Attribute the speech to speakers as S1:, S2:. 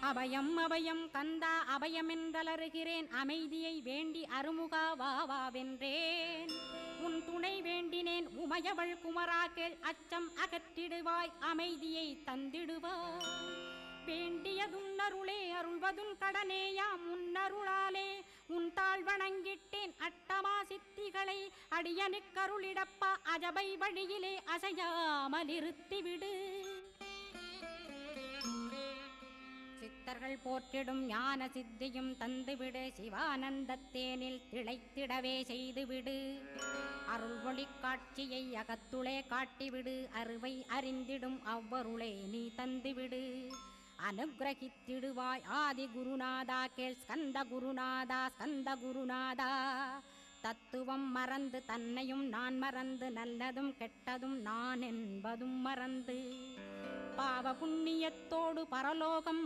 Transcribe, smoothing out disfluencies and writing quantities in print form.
S1: அபயம் அபயம் கந்தா அபயமென்றலறுகிறேன், அமைதியை வேண்டி அருமுகா வா வென்றேன். உன் துணை வேண்டினேன் உமையவள் குமரா கேள், அச்சம் அகற்றிடுவாய் அமைதியை தந்திடுவாய். வேண்டியதும் அருளே அருள்வதும் கடனேயாம் உன்னருளாலே, உன் தாழ் வணங்கிட்டேன் அட்டமா சித்திகளை அடியனுக்கருளிடப்பா, அஜபை வழியிலே அசையாமல் இருத்திவிடு. சித்தர்கள் போற்றிடும் ஞான சித்தியும் தந்துவிடு, சிவானந்தத்தேனில் திளைத்திடவே செய்துவிடு. அருள் ஒளி காட்சியை அகத்துளே காட்டிவிடு, அருவை அறிந்திடும் அவ்வருளே நீ தந்துவிடு. அனுகிரகித்திடுவாய் ஆதி குருநாதா கேள், ஸ்கந்த குருநாதா ஸ்கந்த குருநாதா. தத்துவம் மறந்து தன்னையும் நான் மறந்து, நல்லதும் கெட்டதும் நான் என்பதும் மறந்து, பாவ புண்ணியத்தோடு பரலோகம்